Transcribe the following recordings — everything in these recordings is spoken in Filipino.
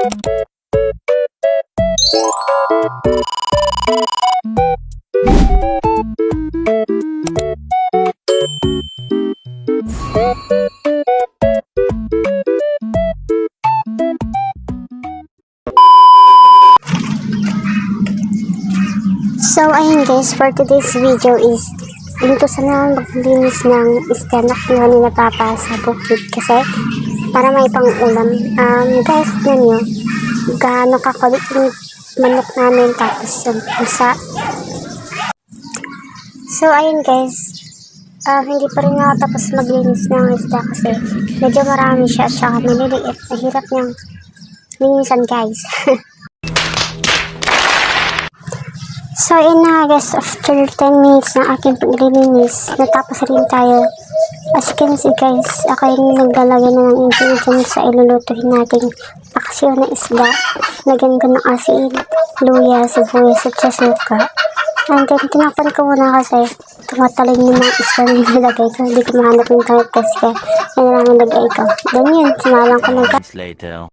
So ayun guys, for today's video is dito sana maglinis ng isda na kinuha ni na Papa sa bukid kasi para may pang ulam. Guys, tignan nyo gaano kakulit yung manok namin tapos yung pusa. So ayun guys, hindi pa rin ako tapos maglinis ng isda kasi medyo marami siya at saka maliliit. Mahirap niyang linisan guys. So, yun na guys, after 10 minutes ng aking paglilinis, natapos rin tayo. As you can see guys, ako yung naglalagay na ng ingredients sa ilulutuhin natin paksiw na isda. Lagyan ko ng asin, luya, sibuyas at suka. And then, tinakpan ko muna kasi tumatalin yung mga isda na nilagay ko. Hindi ko mahanap yung tawag kasi yan lang nilagay ko. Then yun, sinalang ko na later.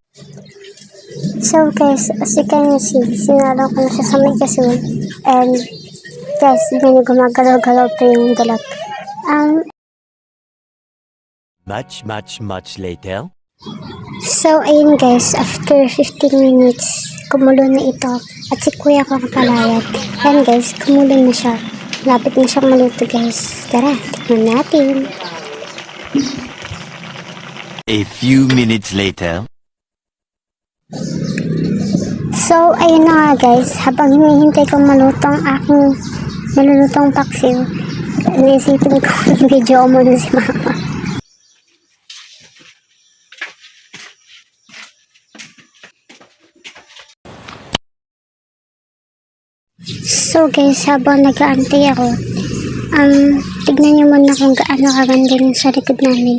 So guys, as you can see, sinalo ko na siya sa may gasol. And guys, may gumagalaw-galaw pa yung dalag. Much later. So ayun guys, after 15 minutes, kumulo na ito. At si kuya ko kapalayat. Ayan guys, kumulo na siya. Lapit na siyang maluto guys. Tara, tikman natin. A few minutes later. So, ayun na nga guys, habang hinihintay kong malutong aking nalulutong paksiw, inisipin ko yung video ko muna si Mama. So guys, habang nag-aantay ako, tignan nyo muna kung gaano kaganda yung sa likod namin.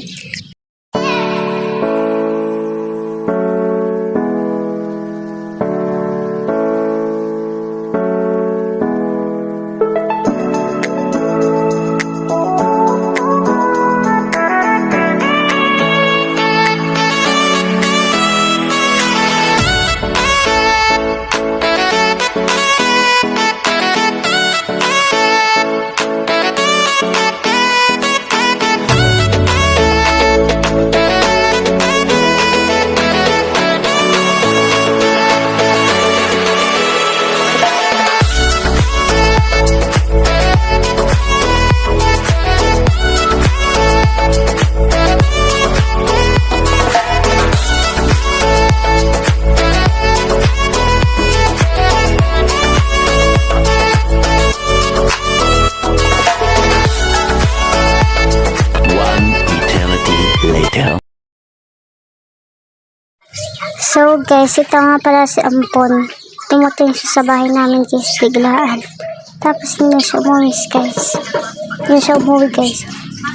So guys, ito nga pala si Ampon. Tumuting siya sa bahay namin guys, biglaan. Tapos hindi siya umuwi guys. Hindi siya umuwi guys.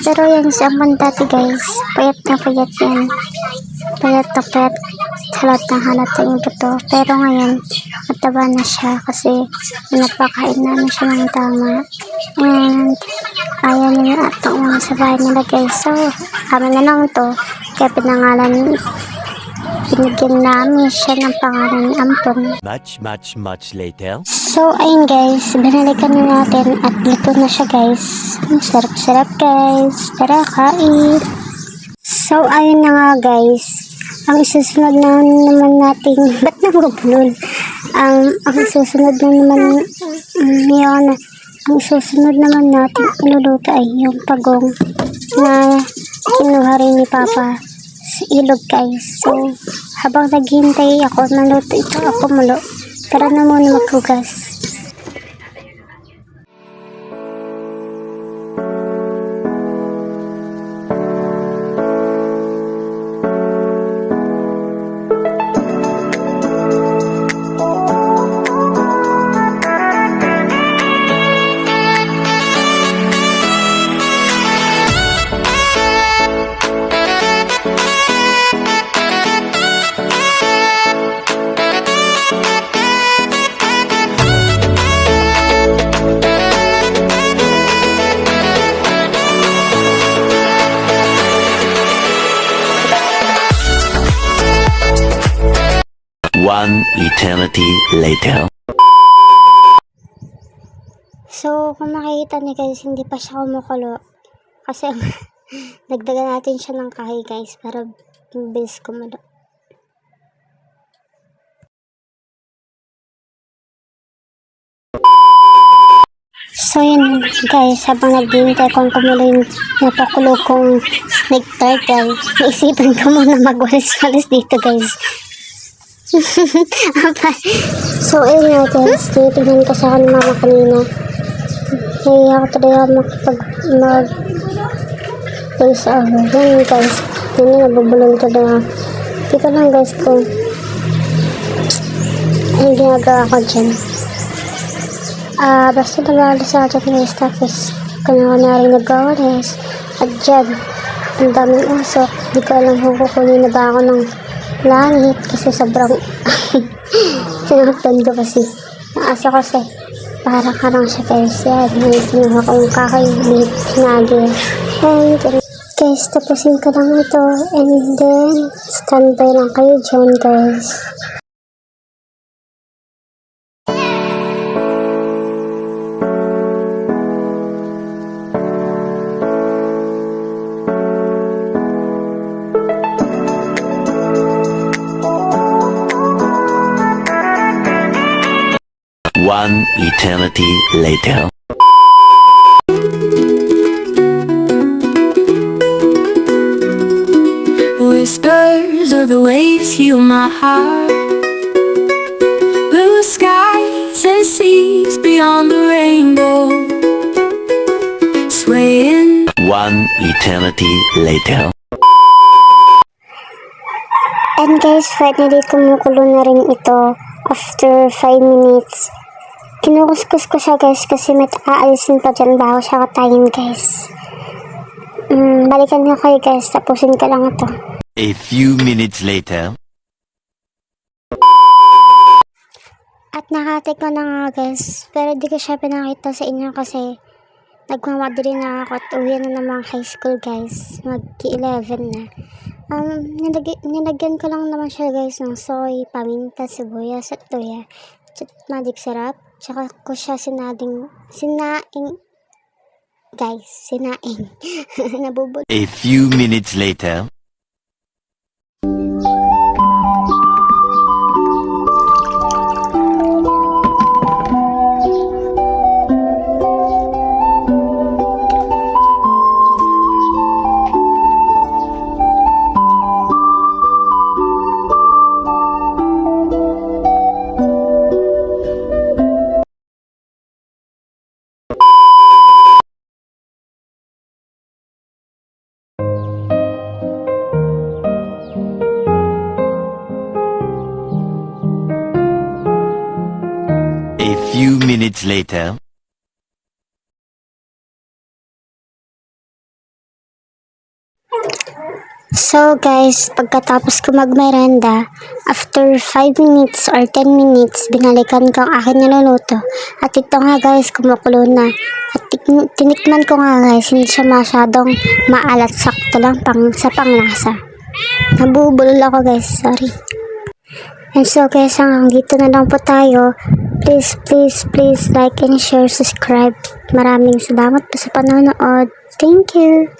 Pero yan si Ampon dati guys, payat na payat yan. Payat na payat. Halata yung buto. Pero ngayon, mataba na siya kasi napakain namin siya ng tama. And ayaw niya at umuwi sa bahay nila guys. So, kami na lang to. Kaya binigyan namin siya ng pangalan ni Ampon. Much later. So, ayun guys, binalikan na natin at luto na siya guys. Sarap-sarap guys. Tara, kain. So, ayun na nga guys. Ang isusunod na naman natin, ba't nagubulol? Ang isusunod na naman, ang isusunod naman natin iluluto ay yung pagong na kinuha rin ni Papa sa ilog guys. So, habang naghihintay ako, naluto ito ako mulo. Tara na muna maghugas. One eternity later. So, kung makikita niyo guys, hindi pa siya kumukulo. Kasi, dagdagan natin siya ng kahoy guys, para mabilis kumulo. So, yun guys, habang naghihintay kong kumulo yung napakulo kong snake turtle, naisipan ko muna magwalis-walis dito guys. So, ayun nga guys, tinitignan ko sa akin mama kanina. Kaya ako talaga mag-face over. Yan guys, yun yung nabubulong talaga. Hindi ko lang guys kung anong ginagawa ko dyan. Basta nag-aalis ako dyan guys, tapos kanya-kanya nag-aalis. At dyan, ang daming usok. Hindi ko alam kung kukunin na ba ako ng langit kasi sobrang sinaktan ko kasi ang aso kasi parang karang siya guys. Yan, may kinuha kong kakailit hinagi. And guys, tapusin ko lang ito and then standby lang kayo dyan guys. One eternity later. Whispers of the waves heal my heart. Blue skies and seas beyond the rainbow, swaying. One eternity later. And guys, finally kumukulo na rin ito after 5 minutes. Kinukuskus ko siya guys kasi may aalisin pa dyan bago siya katayin guys. Balikan nga kayo guys, tapusin ko lang ito. A few minutes later. At nakatake ko na nga guys, pero di ko siya pinakita sa inyo kasi nagmamadali na ako at uwi na namang high school guys. Mag-11 na. Nilagyan ko lang naman siya guys ng soy, paminta, sibuyas at luya. Magic syrup. Tsaka ko siya sinaing guys, sinaing. Nabubul. A few minutes later. A few minutes later. So guys, pagkatapos ko magmerenda, after 5 minutes or 10 minutes, binalikan ko ang aking niluluto. At ito nga guys, kumukulo na. At tinikman ko nga guys, hindi siya masyadong maalat, sakto lang sa panglasa. Nabubulol ako guys, sorry. And so guys, hanggang dito na lang po tayo. Please like and share, subscribe. Maraming salamat po sa panonood. Thank you!